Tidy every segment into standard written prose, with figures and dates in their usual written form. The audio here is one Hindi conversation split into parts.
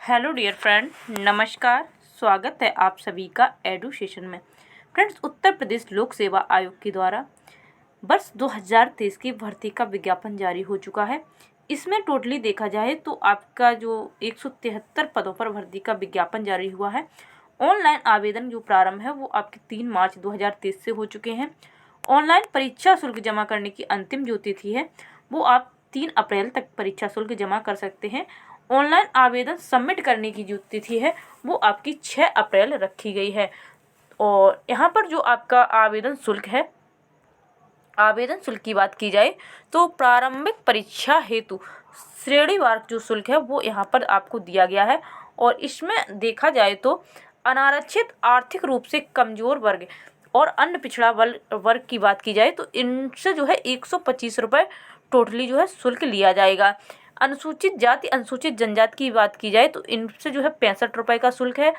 हेलो डियर फ्रेंड, नमस्कार। स्वागत है आप सभी का एडू सेशन में। फ्रेंड्स, उत्तर प्रदेश लोक सेवा आयोग के द्वारा वर्ष 2023 की भर्ती का विज्ञापन जारी हो चुका है। इसमें टोटली देखा जाए तो आपका जो 173 पदों पर भर्ती का विज्ञापन जारी हुआ है। ऑनलाइन आवेदन जो प्रारंभ है वो आपके 3 मार्च 2023 से हो चुके हैं। ऑनलाइन परीक्षा शुल्क जमा करने की अंतिम जो तिथि है वो आप 3 अप्रैल तक परीक्षा शुल्क जमा कर सकते हैं। ऑनलाइन आवेदन सबमिट करने की जो तिथि है वो आपकी 6 अप्रैल रखी गई है। और यहाँ पर जो आपका आवेदन शुल्क है, आवेदन शुल्क की बात की जाए तो प्रारंभिक परीक्षा हेतु श्रेणीवार जो शुल्क है वो यहाँ पर आपको दिया गया है। और इसमें देखा जाए तो अनारक्षित, आर्थिक रूप से कमजोर वर्ग और अन्य पिछड़ा वर्ग की बात की जाए तो इनसे जो है 125 रुपये टोटली जो है शुल्क लिया जाएगा। अनुसूचित जाति, अनुसूचित जनजाति की बात की जाए तो इनसे जो है 65 रुपये का शुल्क है।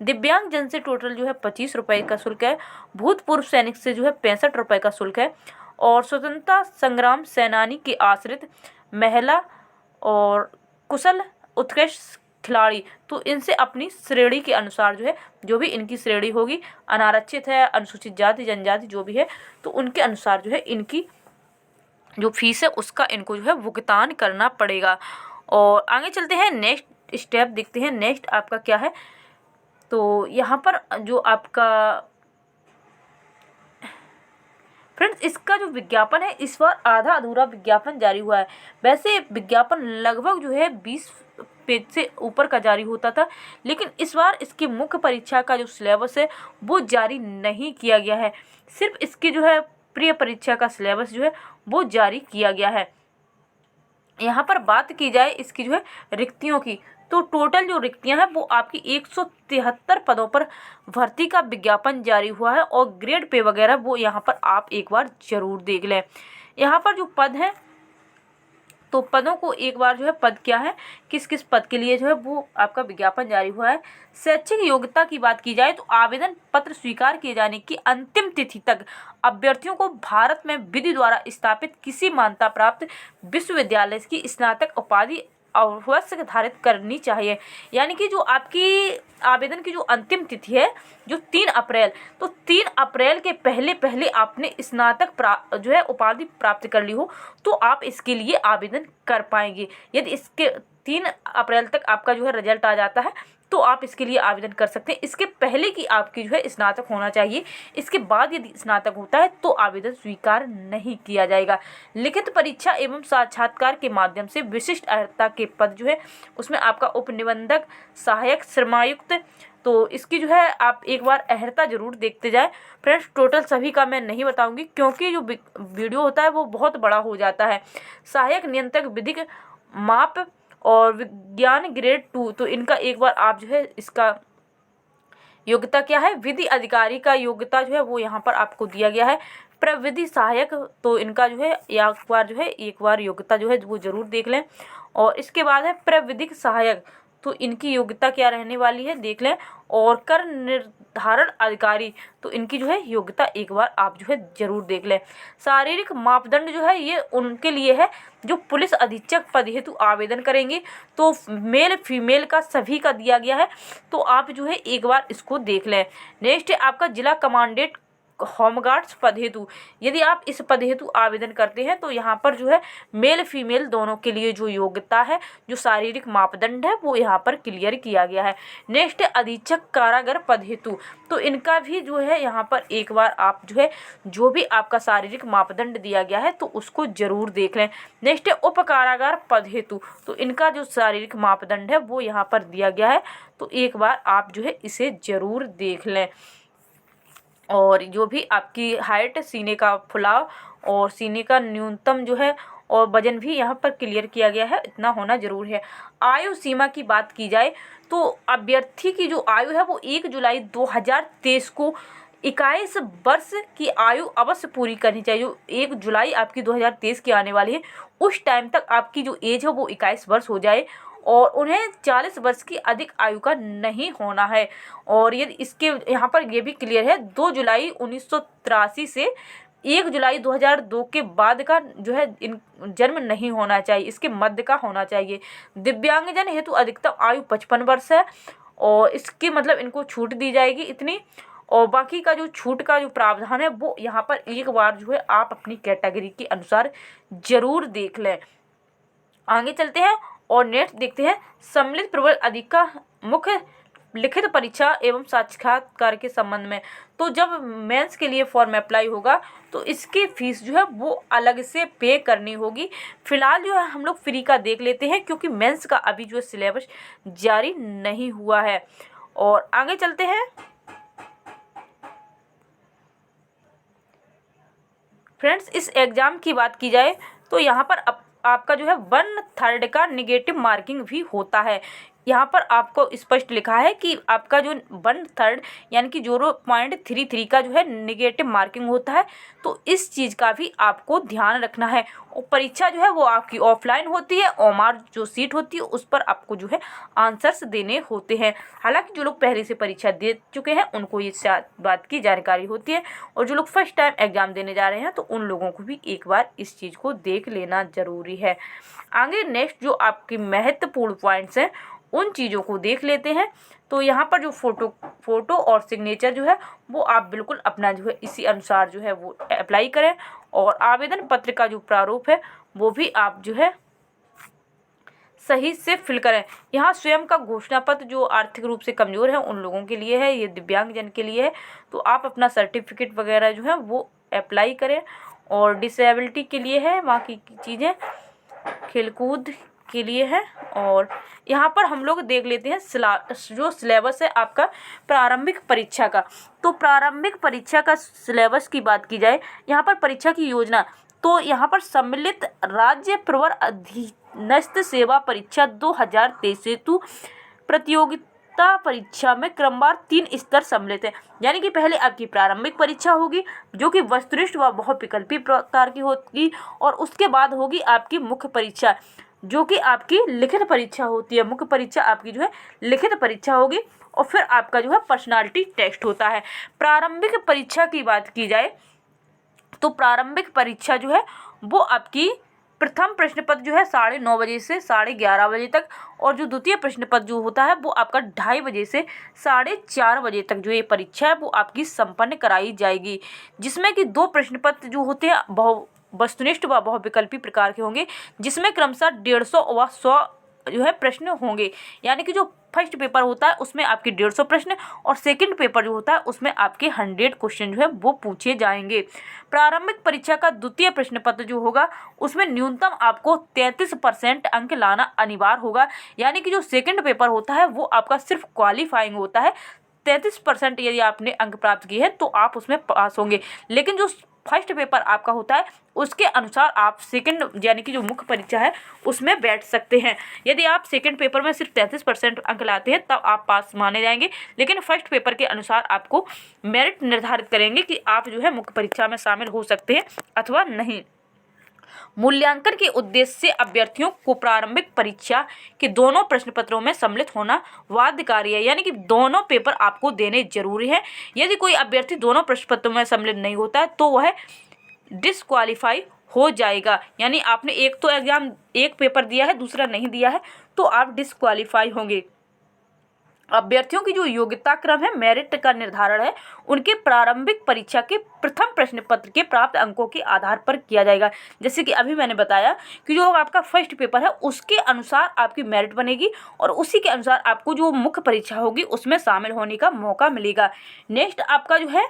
दिव्यांग जन से टोटल जो है 25 रुपये का शुल्क है। भूतपूर्व सैनिक से जो है 65 रुपये का शुल्क है। और स्वतंत्रता संग्राम सेनानी के आश्रित, महिला और कुशल उत्कृष्ट खिलाड़ी, तो इनसे अपनी श्रेणी के अनुसार जो है, जो भी इनकी श्रेणी होगी, अनारक्षित है, अनुसूचित जाति जनजाति जो भी है, तो उनके अनुसार जो है इनकी जो फीस है उसका इनको जो है भुगतान करना पड़ेगा। और आगे चलते हैं, नेक्स्ट स्टेप देखते हैं नेक्स्ट आपका क्या है। तो यहाँ पर जो आपका फ्रेंड्स, इसका जो विज्ञापन है इस बार आधा अधूरा विज्ञापन जारी हुआ है। वैसे विज्ञापन लगभग जो है 20 पेज से ऊपर का जारी होता था, लेकिन इस बार इसकी मुख्य परीक्षा का जो सिलेबस है वो जारी नहीं किया गया है। सिर्फ इसकी जो है प्रिय परीक्षा का सिलेबस जो है वो जारी किया गया है। यहाँ पर बात की जाए इसकी जो है रिक्तियों की, तो टोटल जो रिक्तियां हैं वो आपकी 173 पदों पर भर्ती का विज्ञापन जारी हुआ है। और ग्रेड पे वगैरह वो यहाँ पर आप एक बार ज़रूर देख लें। यहाँ पर जो पद हैं तो पदों को एक बार जो है, पद क्या है, किस किस पद के लिए जो है वो आपका विज्ञापन जारी हुआ है। शैक्षिक योग्यता की बात की जाए तो आवेदन पत्र स्वीकार किए जाने की अंतिम तिथि तक अभ्यर्थियों को भारत में विधि द्वारा स्थापित किसी मान्यता प्राप्त विश्वविद्यालय की स्नातक उपाधि अवश्य धारित करनी चाहिए। यानी कि जो आपकी आवेदन की जो अंतिम तिथि है जो 3 अप्रैल, तो 3 अप्रैल के पहले पहले आपने स्नातक जो है उपाधि प्राप्त कर ली हो तो आप इसके लिए आवेदन कर पाएंगे। यदि इसके 3 अप्रैल तक आपका जो है रिजल्ट आ जाता है तो आप इसके लिए आवेदन कर सकते हैं। इसके पहले की आपकी जो है स्नातक होना चाहिए। इसके बाद यदि स्नातक होता है तो आवेदन स्वीकार नहीं किया जाएगा। लिखित परीक्षा एवं साक्षात्कार के माध्यम से विशिष्ट अर्हता के पद जो है उसमें आपका उपनिबंधक, सहायक, श्रमायुक्त, तो इसकी जो है आप एक बार अर्हता जरूर देखते जाएं। फ्रेंड्स, टोटल सभी का मैं नहीं बताऊंगी क्योंकि जो वीडियो होता है वो बहुत बड़ा हो जाता है। सहायक नियंत्रक विधिक माप और विज्ञान ग्रेड 2, तो इनका एक बार आप जो है इसका योग्यता क्या है, विधि अधिकारी का योग्यता जो है वो यहाँ पर आपको दिया गया है। प्रविधि सहायक, तो इनका जो है एक बार योग्यता जो है वो जरूर देख लें। और इसके बाद है प्रविधिक सहायक, तो इनकी योग्यता क्या रहने वाली है देख लें। और कर निर्धारण अधिकारी, तो इनकी जो है योग्यता एक बार आप जो है जरूर देख लें। शारीरिक मापदंड जो है ये उनके लिए है जो पुलिस अधीक्षक पद हेतु आवेदन करेंगे, तो मेल फीमेल का सभी का दिया गया है, तो आप जो है एक बार इसको देख लें। नेक्स्ट है आपका जिला कमांडेंट होमगार्ड्स पद हेतु, यदि आप इस पद हेतु आवेदन करते हैं तो यहाँ पर जो है मेल फीमेल दोनों के लिए जो योग्यता है, जो शारीरिक मापदंड है वो यहाँ पर क्लियर किया गया है। नेक्स्ट है अधीक्षक कारागार पद हेतु, तो इनका भी जो है यहाँ पर एक बार आप जो है जो भी आपका शारीरिक मापदंड दिया गया है तो उसको जरूर देख लें। नेक्स्ट है उप कारागार पद हेतु, तो इनका जो शारीरिक मापदंड है वो यहाँ पर दिया गया है, तो एक बार आप जो है इसे जरूर देख लें। और जो भी आपकी हाइट, सीने का फुलाव और सीने का न्यूनतम जो है और वजन भी यहाँ पर क्लियर किया गया है, इतना होना जरूर है। आयु सीमा की बात की जाए तो अभ्यर्थी की जो आयु है वो 1 जुलाई 2023 को 21 वर्ष की आयु अवश्य पूरी करनी चाहिए। जो 1 जुलाई आपकी 2023 की आने वाली है उस टाइम तक आपकी जो एज है वो 21 वर्ष हो जाए और उन्हें 40 वर्ष की अधिक आयु का नहीं होना है। और यदि इसके यहाँ पर ये भी क्लियर है 2 जुलाई 1983 से 1 जुलाई 2002 के बाद का जो है इन जन्म नहीं होना चाहिए, इसके मध्य का होना चाहिए। दिव्यांगजन हेतु अधिकतम आयु 55 वर्ष है और इसकी मतलब इनको छूट दी जाएगी इतनी। और बाकी का जो छूट का जो प्रावधान है वो यहाँ पर एक बार जो है आप अपनी कैटेगरी के अनुसार ज़रूर देख लें। आगे चलते हैं और नेक्स्ट देखते हैं सम्मिलित प्रबल अधिक का मुख्य लिखित परीक्षा एवं साक्षात्कार के संबंध में। तो जब मेंस के लिए फॉर्म अप्लाई होगा तो इसकी फ़ीस जो है वो अलग से पे करनी होगी। फिलहाल जो है हम लोग फ्री का देख लेते हैं क्योंकि मेंस का अभी जो है सिलेबस जारी नहीं हुआ है। और आगे चलते हैं फ्रेंड्स, इस एग्ज़ाम की बात की जाए तो यहाँ पर आपका जो है 1/3 का निगेटिव मार्किंग भी होता है। यहाँ पर आपको स्पष्ट लिखा है कि आपका जो 1/3 यानी कि 0.33 का जो है निगेटिव मार्किंग होता है। तो इस चीज़ का भी आपको ध्यान रखना है। और परीक्षा जो है वो आपकी ऑफलाइन होती है, ओमार जो सीट होती है उस पर आपको जो है आंसर्स देने होते हैं। हालांकि जो लोग पहले से परीक्षा दे चुके हैं उनको ये बात की जानकारी होती है, और जो लोग फर्स्ट टाइम एग्ज़ाम देने जा रहे हैं तो उन लोगों को भी एक बार इस चीज़ को देख लेना ज़रूरी है। आगे नेक्स्ट जो आपके महत्वपूर्ण पॉइंट्स हैं उन चीज़ों को देख लेते हैं। तो यहाँ पर जो फ़ोटो और सिग्नेचर जो है वो आप बिल्कुल अपना जो है इसी अनुसार जो है वो अप्लाई करें। और आवेदन पत्र का जो प्रारूप है वो भी आप जो है सही से फिल करें। यहाँ स्वयं का घोषणा पत्र जो आर्थिक रूप से कमज़ोर है उन लोगों के लिए है, ये दिव्यांगजन के लिए है। तो आप अपना सर्टिफिकेट वगैरह जो है वो अप्लाई करें। और डिसेबिलिटी के लिए है, बाकी की चीज़ें खेलकूद के लिए है। और यहाँ पर हम लोग देख लेते हैं जो सिलेबस है आपका प्रारंभिक परीक्षा का। तो प्रारंभिक परीक्षा का सिलेबस की बात की जाए, यहाँ पर परीक्षा की योजना, तो यहाँ पर सम्मिलित राज्य प्रवर अधीनस्थ सेवा परीक्षा 2023 हेतु प्रतियोगिता परीक्षा में क्रमवार 3 स्तर सम्मिलित है। यानी कि पहले आपकी प्रारंभिक परीक्षा होगी जो कि वस्तुनिष्ठ व बहुविकल्पी प्रकार की होगी, और उसके बाद होगी आपकी मुख्य परीक्षा जो कि आपकी लिखित परीक्षा होती है। मुख्य परीक्षा आपकी जो है लिखित परीक्षा होगी, और फिर आपका जो है पर्सनालिटी टेस्ट होता है। प्रारंभिक परीक्षा की बात की जाए तो प्रारंभिक परीक्षा जो है वो आपकी प्रथम प्रश्न पत्र जो है 9:30 बजे से 11:30 बजे तक, और जो द्वितीय प्रश्न पत्र जो होता है वो आपका 2:30 बजे से 4:30 बजे तक जो ये परीक्षा है वो आपकी संपन्न कराई जाएगी। जिसमें कि 2 प्रश्न पत्र जो होते हैं वस्तुनिष्ठ व बहुविकल्पी प्रकार के होंगे, जिसमें क्रमशः 150 व 100 जो है प्रश्न होंगे। यानी कि जो फर्स्ट पेपर होता है उसमें आपके 150 प्रश्न, और सेकंड पेपर जो होता है उसमें आपके 100 क्वेश्चन जो है वो पूछे जाएंगे। प्रारंभिक परीक्षा का द्वितीय प्रश्न पत्र जो होगा उसमें न्यूनतम आपको 33% अंक लाना अनिवार्य होगा। यानी कि जो सेकंड पेपर होता है वो आपका सिर्फ क्वालिफाइंग होता है। 33% यदि आपने अंक प्राप्त किए हैं तो आप उसमें पास होंगे। लेकिन जो फर्स्ट पेपर आपका होता है उसके अनुसार आप सेकंड यानी कि जो मुख्य परीक्षा है उसमें बैठ सकते हैं। यदि आप सेकंड पेपर में सिर्फ 33% अंक लाते हैं तब आप पास माने जाएंगे। लेकिन फर्स्ट पेपर के अनुसार आपको मेरिट निर्धारित करेंगे कि आप जो है मुख्य परीक्षा में शामिल हो सकते हैं अथवा नहीं। मूल्यांकन के उद्देश्य से अभ्यर्थियों को प्रारंभिक परीक्षा के दोनों प्रश्न पत्रों में सम्मिलित होना बाध्यकारी है। यानी कि दोनों पेपर आपको देने जरूरी है। यदि कोई अभ्यर्थी दोनों प्रश्न पत्रों में सम्मिलित नहीं होता है तो वह डिस्क्वालीफाई हो जाएगा। यानी आपने एक पेपर दिया है दूसरा नहीं दिया है तो आप डिस्क्वालीफाई होंगे। अभ्यर्थियों की जो योग्यता क्रम है, मेरिट का निर्धारण है, उनके प्रारंभिक परीक्षा के प्रथम प्रश्न पत्र के प्राप्त अंकों के आधार पर किया जाएगा। जैसे कि अभी मैंने बताया कि जो आपका फर्स्ट पेपर है उसके अनुसार आपकी मेरिट बनेगी, और उसी के अनुसार आपको जो मुख्य परीक्षा होगी उसमें शामिल होने का मौका मिलेगा। नेक्स्ट आपका जो है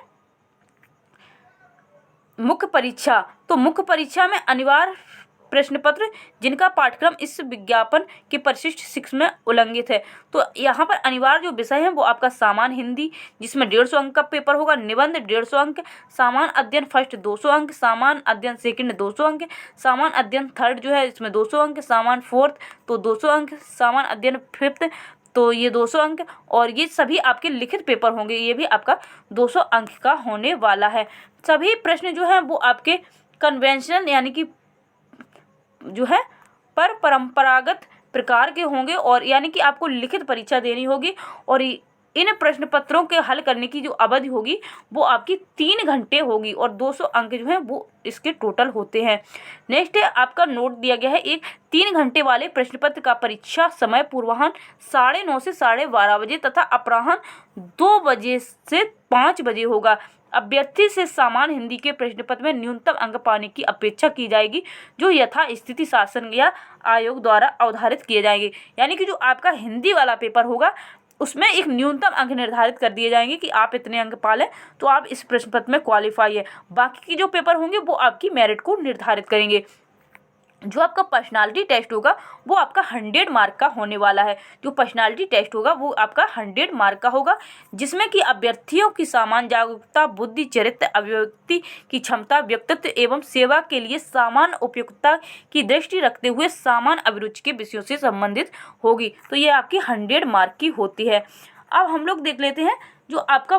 मुख्य परीक्षा, तो मुख्य परीक्षा में अनिवार्य प्रश्न पत्र जिनका पाठ्यक्रम इस विज्ञापन के परिशिष्ट 6 में उल्लंघित है। तो यहाँ पर अनिवार्य जो विषय है वो आपका सामान्य हिंदी जिसमें 150 अंक का पेपर होगा, निबंध 150 अंक, सामान्य अध्ययन फर्स्ट 200 अंक, सामान्य अध्ययन सेकंड 200 अंक, सामान्य अध्ययन थर्ड जो है इसमें 200 अंक, सामान्य फोर्थ तो 200 अंक, सामान्य अध्ययन फिफ्थ तो ये 200 अंक, और ये सभी आपके लिखित पेपर होंगे, ये भी आपका 200 अंक का होने वाला है। सभी प्रश्न जो हैं वो आपके कन्वेंशनल यानी कि जो है परंपरागत प्रकार के होंगे, और यानी कि आपको लिखित परीक्षा देनी होगी। और इन प्रश्न पत्रों के हल करने की जो अवधि होगी वो आपकी 3 घंटे होगी और 200 अंक जो है वो इसके टोटल होते हैं। नेक्स्ट है आपका नोट दिया गया है एक 3 घंटे वाले प्रश्न पत्र का परीक्षा समय पूर्वाह्न 9:30 से 12:30 बजे तथा अपराह्न 2 बजे से 5 बजे होगा। अभ्यर्थी से सामान्य हिंदी के प्रश्न पत्र में न्यूनतम अंक पाने की अपेक्षा की जाएगी जो यथास्थिति शासन या आयोग द्वारा अवधारित किए जाएंगे। यानी कि जो आपका हिंदी वाला पेपर होगा उसमें एक न्यूनतम अंक निर्धारित कर दिए जाएंगे कि आप इतने अंक पा लें तो आप इस प्रश्न पत्र में क्वालिफाई है। बाकी के जो पेपर होंगे वो आपकी मेरिट को निर्धारित करेंगे। जो आपका पर्सनालिटी टेस्ट होगा वो आपका 100 मार्क का होने वाला है। जो पर्सनालिटी टेस्ट होगा वो आपका 100 मार्क का होगा, जिसमें कि अभ्यर्थियों की सामान्य जागरूकता, बुद्धि, चरित्र, अभिव्यक्ति की क्षमता, व्यक्तित्व एवं सेवा के लिए सामान्य उपयुक्तता की दृष्टि रखते हुए सामान्य अभिरुचि के विषयों से संबंधित होगी। तो ये आपकी 100 मार्क की होती है। अब हम लोग देख लेते हैं जो आपका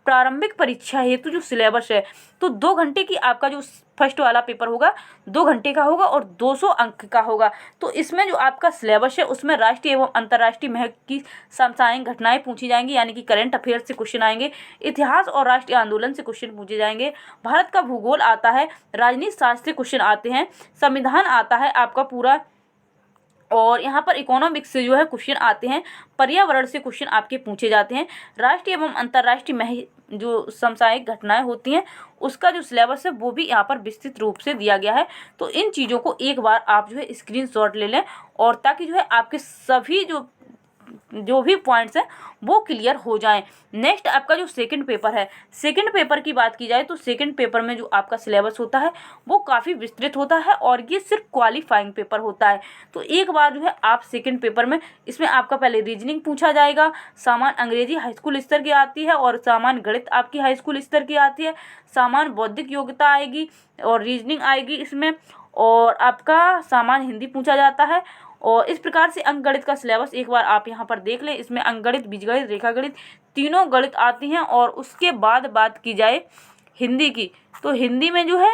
प्रारंभिक परीक्षा हेतु जो सिलेबस है, तो 2 घंटे की आपका जो फर्स्ट वाला पेपर होगा 2 घंटे का होगा और 200 अंक का होगा। तो इसमें जो आपका सिलेबस है उसमें राष्ट्रीय एवं अंतर्राष्ट्रीय महत्व की समसामयिक घटनाएं पूछी जाएंगी, यानी कि करंट अफेयर्स से क्वेश्चन आएंगे, इतिहास और राष्ट्रीय आंदोलन से क्वेश्चन पूछे जाएंगे, भारत का भूगोल आता है, राजनीति शास्त्र से क्वेश्चन आते हैं, संविधान आता है आपका पूरा, और यहाँ पर इकोनॉमिक्स से जो है क्वेश्चन आते हैं, पर्यावरण से क्वेश्चन आपके पूछे जाते हैं, राष्ट्रीय एवं अंतर्राष्ट्रीय जो समसामयिक घटनाएं होती हैं उसका जो सिलेबस है वो भी यहाँ पर विस्तृत रूप से दिया गया है। तो इन चीज़ों को एक बार आप जो है स्क्रीनशॉट ले लें और ताकि जो है आपके सभी जो भी पॉइंट्स हैं वो क्लियर हो जाएं। नेक्स्ट आपका जो सेकंड पेपर है, सेकंड पेपर की बात की जाए तो सेकंड पेपर में जो आपका सिलेबस होता है वो काफ़ी विस्तृत होता है और ये सिर्फ क्वालिफाइंग पेपर होता है। तो एक बार जो है आप सेकंड पेपर में इसमें आपका पहले रीजनिंग पूछा जाएगा, सामान्य अंग्रेजी हाई स्कूल स्तर की आती है और सामान्य गणित आपकी हाई स्कूल स्तर की आती है, सामान्य बौद्धिक योग्यता आएगी और रीजनिंग आएगी इसमें, और आपका सामान्य हिंदी पूछा जाता है। और इस प्रकार से अंकगणित का सिलेबस एक बार आप यहाँ पर देख लें। इसमें अंकगणित, बीजगणित, रेखागणित तीनों गणित आती हैं। और उसके बाद बात की जाए हिंदी की, तो हिंदी में जो है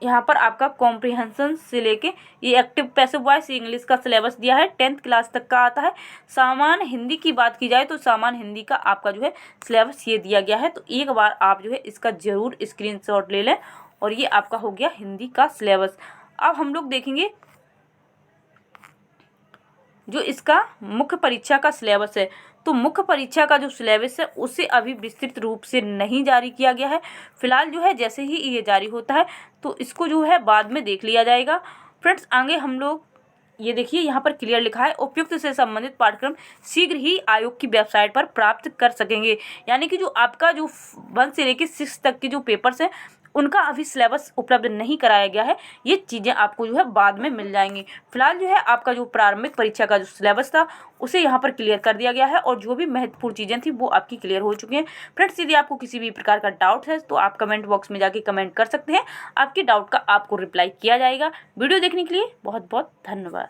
यहाँ पर आपका कॉम्प्रिहेंशन से लेके ये एक्टिव पैसिव वॉइस इंग्लिश का सिलेबस दिया है, 10th क्लास तक का आता है। सामान्य हिंदी की बात की जाए तो सामान्य हिंदी का आपका जो है सिलेबस ये दिया गया है। तो एक बार आप जो है इसका ज़रूर स्क्रीनशॉट ले लें और ये आपका हो गया हिंदी का सिलेबस। अब हम लोग देखेंगे जो इसका मुख्य परीक्षा का सिलेबस है। तो मुख्य परीक्षा का जो सिलेबस है उसे अभी विस्तृत रूप से नहीं जारी किया गया है। फिलहाल जो है जैसे ही ये जारी होता है तो इसको जो है बाद में देख लिया जाएगा। फ्रेंड्स आगे हम लोग ये देखिए यहाँ पर क्लियर लिखा है, उपयुक्त से संबंधित पाठ्यक्रम शीघ्र ही आयोग की वेबसाइट पर प्राप्त कर सकेंगे। यानी कि जो आपका जो 1 से लेकर 6 तक के जो पेपर्स हैं उनका अभी सिलेबस उपलब्ध नहीं कराया गया है, ये चीज़ें आपको जो है बाद में मिल जाएंगी। फिलहाल जो है आपका जो प्रारंभिक परीक्षा का जो सिलेबस था उसे यहाँ पर क्लियर कर दिया गया है और जो भी महत्वपूर्ण चीज़ें थी वो आपकी क्लियर हो चुकी हैं। फ्रेंड्स यदि आपको किसी भी प्रकार का डाउट है तो आप कमेंट बॉक्स में जाके कमेंट कर सकते हैं, आपके डाउट का आपको रिप्लाई किया जाएगा। वीडियो देखने के लिए बहुत बहुत धन्यवाद।